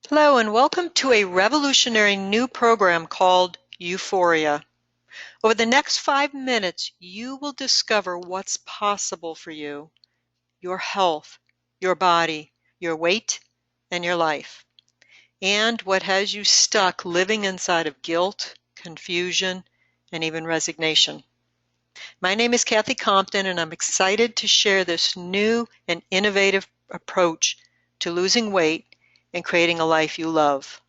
Hello and welcome to a revolutionary new program called Youphoria. Over the next 5 minutes, you will discover what's possible for you, your health, your body, your weight, and your life, and what has you stuck living inside of guilt, confusion, and even resignation. My name is Kathy Compton, and I'm excited to share this new and innovative approach to losing weight and creating a life you love.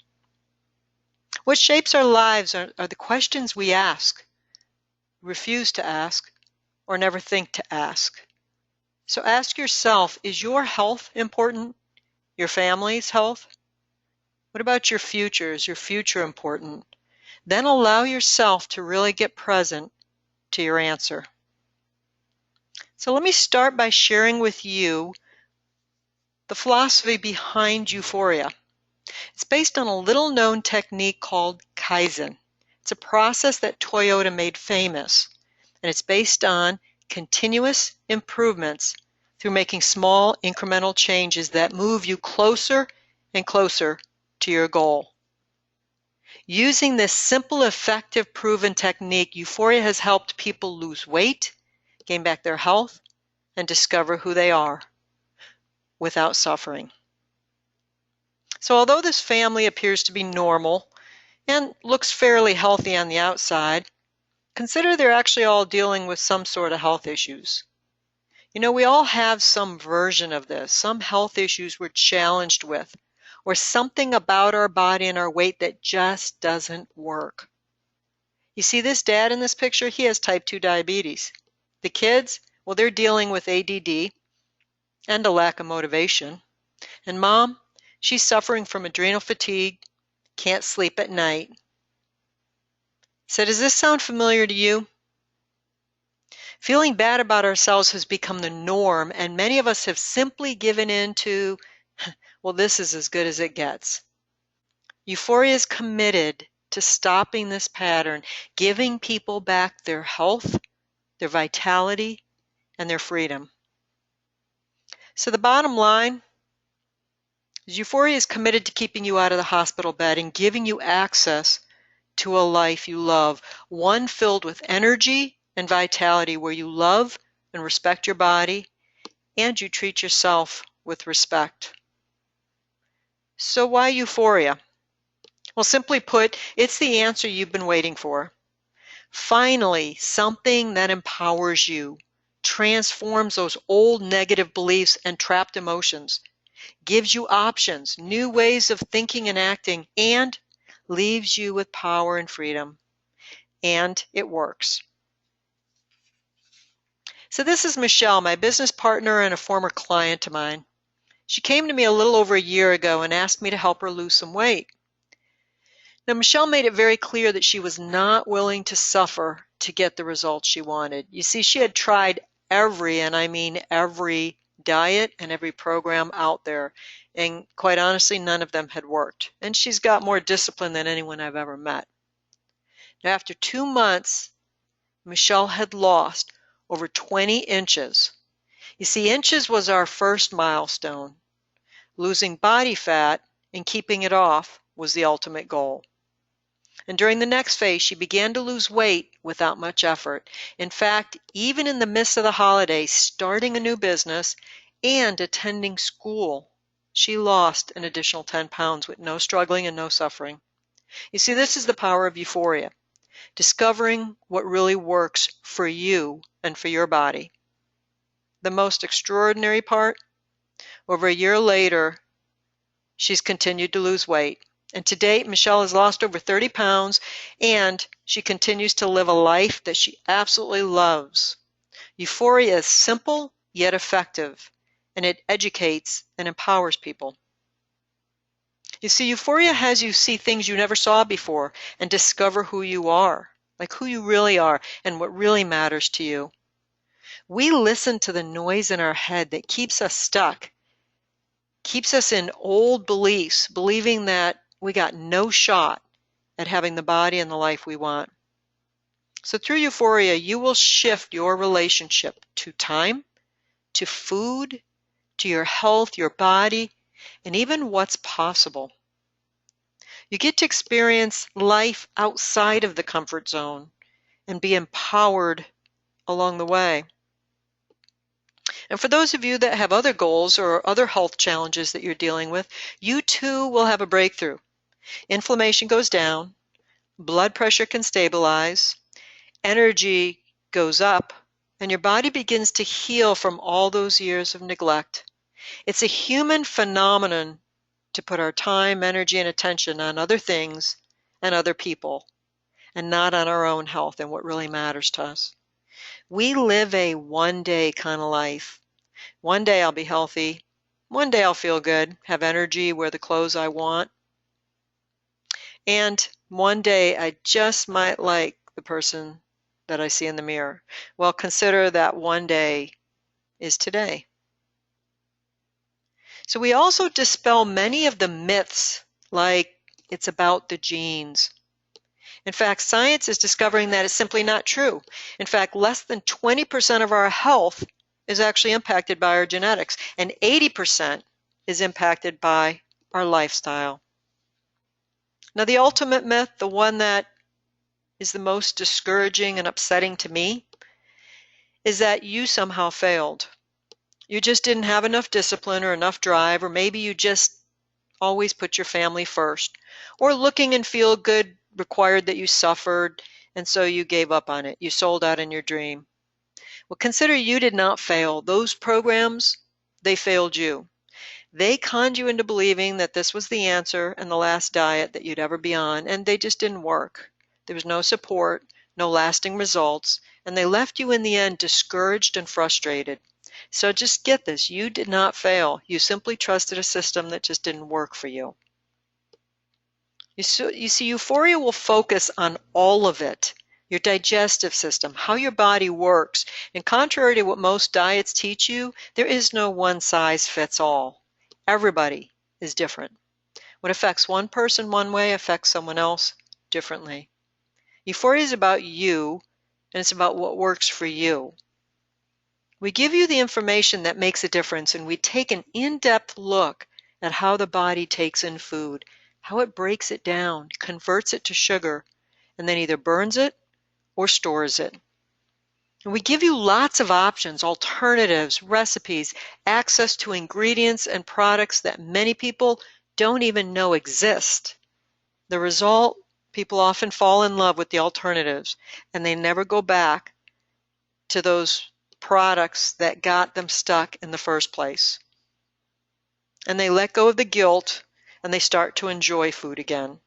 What shapes our lives are the questions we ask, refuse to ask, or never think to ask. So ask yourself, is your health important? Your family's health? What about your future? Is your future important? Then allow yourself to really get present to your answer. So let me start by sharing with you the philosophy behind Youphoria. It's based on a little-known technique called Kaizen. It's a process that Toyota made famous, and it's based on continuous improvements through making small incremental changes that move you closer and closer to your goal. Using this simple, effective, proven technique, Youphoria has helped people lose weight, gain back their health, and discover who they are without suffering. So although this family appears to be normal and looks fairly healthy on the outside, consider they're actually all dealing with some sort of health issues. You know, we all have some version of this, some health issues we're challenged with, or something about our body and our weight that just doesn't work. You see this dad in this picture? He has type 2 diabetes. The kids, well, they're dealing with ADD and a lack of motivation. And mom, she's suffering from adrenal fatigue, can't sleep at night. So does this sound familiar to you? Feeling bad about ourselves has become the norm, and many of us have simply given in to, well, this is as good as it gets. Youphoria is committed to stopping this pattern, giving people back their health, their vitality, and their freedom. So the bottom line is Youphoria is committed to keeping you out of the hospital bed and giving you access to a life you love, one filled with energy and vitality, where you love and respect your body and you treat yourself with respect. So why Youphoria? Well, simply put, it's the answer you've been waiting for. Finally, something that empowers you, transforms those old negative beliefs and trapped emotions, gives you options, new ways of thinking and acting, and leaves you with power and freedom. And it works. So this is Michelle, my business partner and a former client of mine. She came to me a little over a year ago and asked me to help her lose some weight. Now, Michelle made it very clear that she was not willing to suffer to get the results she wanted. You see, she had tried every, and I mean every, diet and every program out there, and quite honestly, none of them had worked. And she's got more discipline than anyone I've ever met. Now, after 2 months, Michelle had lost over 20 inches. You see, inches was our first milestone. Losing body fat and keeping it off was the ultimate goal. And during the next phase, she began to lose weight without much effort. In fact, even in the midst of the holidays, starting a new business and attending school, she lost an additional 10 pounds with no struggling and no suffering. You see, this is the power of Youphoria. Discovering what really works for you and for your body. The most extraordinary part, over a year later, she's continued to lose weight. And to date, Michelle has lost over 30 pounds, and she continues to live a life that she absolutely loves. Youphoria is simple yet effective, and it educates and empowers people. You see, Youphoria has you see things you never saw before and discover who you are, like who you really are and what really matters to you. We listen to the noise in our head that keeps us stuck, keeps us in old beliefs, believing that we got no shot at having the body and the life we want. So through Youphoria, you will shift your relationship to time, to food, to your health, your body, and even what's possible. You get to experience life outside of the comfort zone and be empowered along the way. And for those of you that have other goals or other health challenges that you're dealing with, you too will have a breakthrough. Inflammation goes down, blood pressure can stabilize, energy goes up, and your body begins to heal from all those years of neglect. It's a human phenomenon to put our time, energy, and attention on other things and other people, and not on our own health and what really matters to us. We live a one-day kind of life. One day I'll be healthy. One day I'll feel good, have energy, wear the clothes I want. And one day I just might like the person that I see in the mirror. Well, consider that one day is today. So we also dispel many of the myths, like it's about the genes. In fact, science is discovering that it's simply not true. In fact, less than 20% of our health is actually impacted by our genetics, and 80% is impacted by our lifestyle. Now, the ultimate myth, the one that is the most discouraging and upsetting to me, is that you somehow failed. You just didn't have enough discipline or enough drive, or maybe you just always put your family first, or looking and feel good required that you suffered, and so you gave up on it. You sold out on your dream. Well, consider you did not fail. Those programs, they failed you. They conned you into believing that this was the answer and the last diet that you'd ever be on, and they just didn't work. There was no support, no lasting results, and they left you in the end discouraged and frustrated. So just get this, you did not fail. You simply trusted a system that just didn't work for you. You see, Youphoria will focus on all of it. Your digestive system, how your body works. And contrary to what most diets teach you, there is no one size fits all. Everybody is different. What affects one person one way affects someone else differently. Youphoria is about you, and it's about what works for you. We give you the information that makes a difference, and we take an in-depth look at how the body takes in food, how it breaks it down, converts it to sugar, and then either burns it or stores it. And we give you lots of options, alternatives, recipes, access to ingredients and products that many people don't even know exist. The result, people often fall in love with the alternatives, and they never go back to those products that got them stuck in the first place. And they let go of the guilt, and they start to enjoy food again.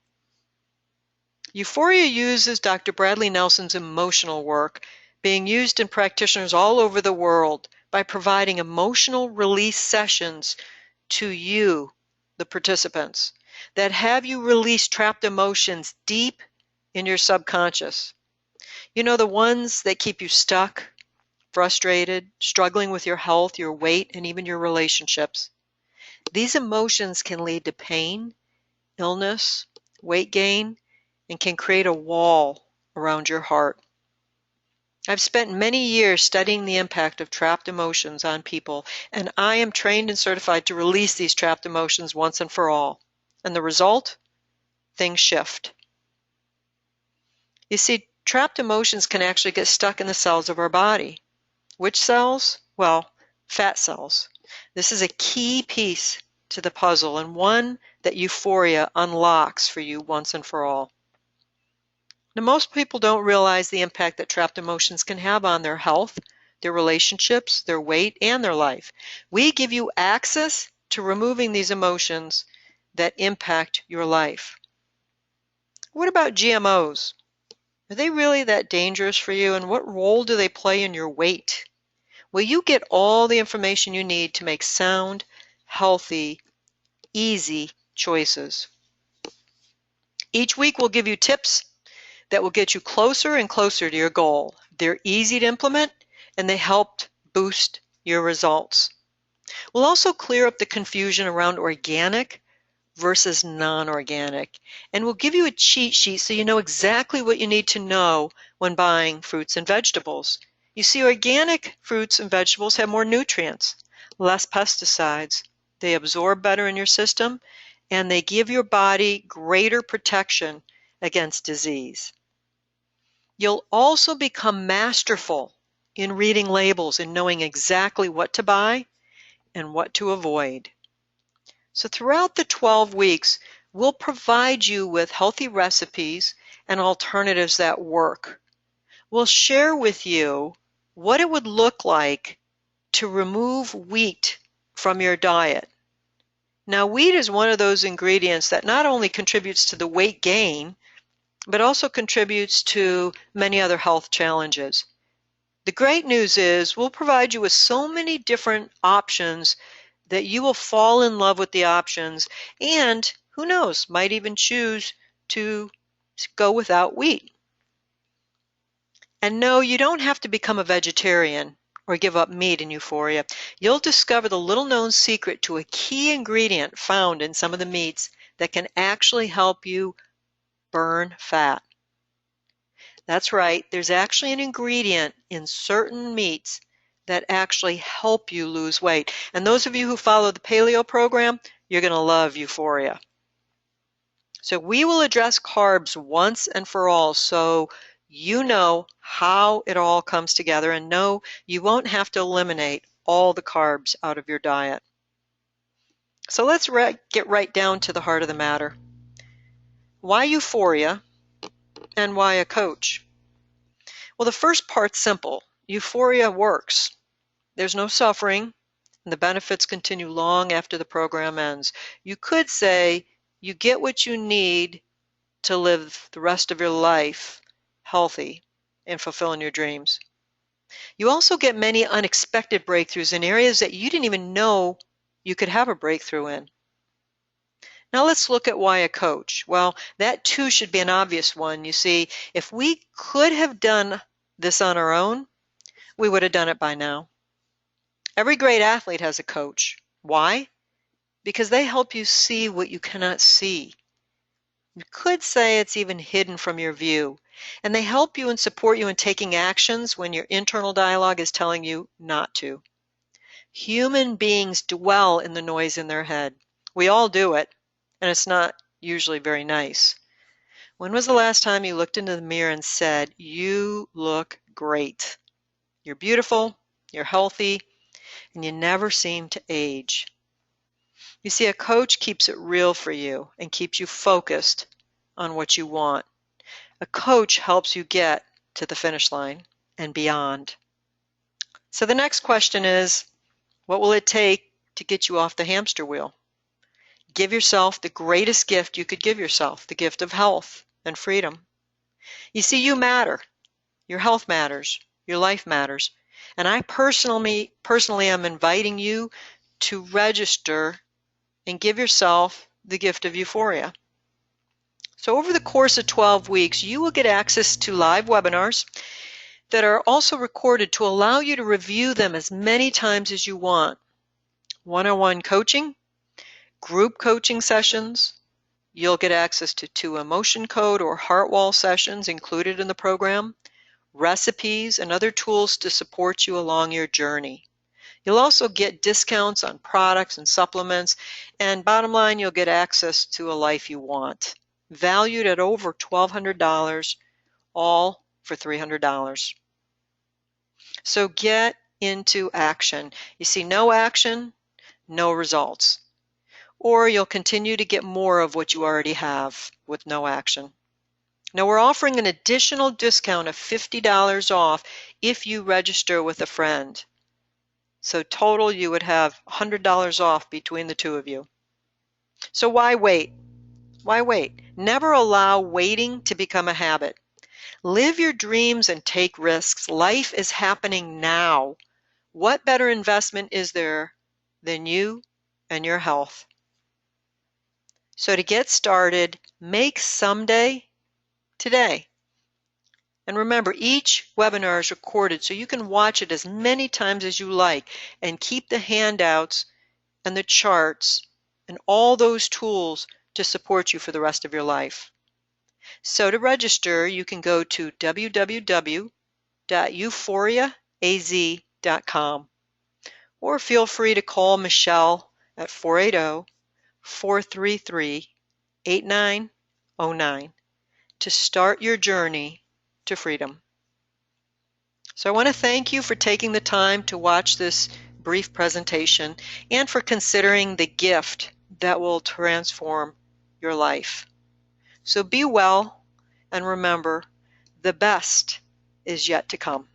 Youphoria uses Dr. Bradley Nelson's emotional work, being used in practitioners all over the world, by providing emotional release sessions to you, the participants, that have you release trapped emotions deep in your subconscious. You know, the ones that keep you stuck, frustrated, struggling with your health, your weight, and even your relationships. These emotions can lead to pain, illness, weight gain, and can create a wall around your heart. I've spent many years studying the impact of trapped emotions on people, and I am trained and certified to release these trapped emotions once and for all. And the result? Things shift. You see, trapped emotions can actually get stuck in the cells of our body. Which cells? Well, fat cells. This is a key piece to the puzzle, and one that Youphoria unlocks for you once and for all. Now, most people don't realize the impact that trapped emotions can have on their health, their relationships, their weight, and their life. We give you access to removing these emotions that impact your life. What about GMOs? Are they really that dangerous for you, and what role do they play in your weight? Well, you get all the information you need to make sound, healthy, easy choices. Each week we'll give you tips that will get you closer and closer to your goal. They're easy to implement, and they help boost your results. We'll also clear up the confusion around organic versus non-organic, and we'll give you a cheat sheet so you know exactly what you need to know when buying fruits and vegetables. You see, organic fruits and vegetables have more nutrients, less pesticides. They absorb better in your system, and they give your body greater protection against disease. You'll also become masterful in reading labels and knowing exactly what to buy and what to avoid. So throughout the 12 weeks, we'll provide you with healthy recipes and alternatives that work. We'll share with you what it would look like to remove wheat from your diet. Now, wheat is one of those ingredients that not only contributes to the weight gain, but also contributes to many other health challenges. The great news is we'll provide you with so many different options that you will fall in love with the options and, who knows, might even choose to go without wheat. And no, you don't have to become a vegetarian or give up meat in Youphoria. You'll discover the little-known secret to a key ingredient found in some of the meats that can actually help you burn fat. That's right, there's actually an ingredient in certain meats that actually help you lose weight. And those of you who follow the paleo program, you're going to love Youphoria. So we will address carbs once and for all so you know how it all comes together, and no, you won't have to eliminate all the carbs out of your diet. So let's get right down to the heart of the matter. Why Youphoria and why a coach? Well, the first part's simple. Youphoria works. There's no suffering, and the benefits continue long after the program ends. You could say you get what you need to live the rest of your life healthy and fulfilling your dreams. You also get many unexpected breakthroughs in areas that you didn't even know you could have a breakthrough in. Now let's look at why a coach. Well, that too should be an obvious one. You see, if we could have done this on our own, we would have done it by now. Every great athlete has a coach. Why? Because they help you see what you cannot see. You could say it's even hidden from your view. And they help you and support you in taking actions when your internal dialogue is telling you not to. Human beings dwell in the noise in their head. We all do it, and it's not usually very nice. When was the last time you looked into the mirror and said, "You look great. You're beautiful, you're healthy, and you never seem to age"? You see, a coach keeps it real for you and keeps you focused on what you want. A coach helps you get to the finish line and beyond. So the next question is, what will it take to get you off the hamster wheel? Give yourself the greatest gift you could give yourself, the gift of health and freedom. You see, you matter. Your health matters. Your life matters. And I personally am inviting you to register and give yourself the gift of Youphoria. So over the course of 12 weeks, you will get access to live webinars that are also recorded to allow you to review them as many times as you want. One-on-one coaching, group coaching sessions. You'll get access to 2 emotion code or heart wall sessions included in the program, recipes, and other tools to support you along your journey. You'll also get discounts on products and supplements, and bottom line, you'll get access to a life you want, valued at over $1,200, all for $300. So get into action. You see, no action, no results. Or you'll continue to get more of what you already have with no action. Now we're offering an additional discount of $50 off if you register with a friend. So total you would have $100 off between the two of you. So why wait? Why wait? Never allow waiting to become a habit. Live your dreams and take risks. Life is happening now. What better investment is there than you and your health? So to get started, make someday today. And remember, each webinar is recorded so you can watch it as many times as you like and keep the handouts and the charts and all those tools to support you for the rest of your life. So to register, you can go to www.euphoriaaz.com or feel free to call Michelle at 480 433-8909 to start your journey to freedom. So I want to thank you for taking the time to watch this brief presentation and for considering the gift that will transform your life. So be well, and remember, the best is yet to come.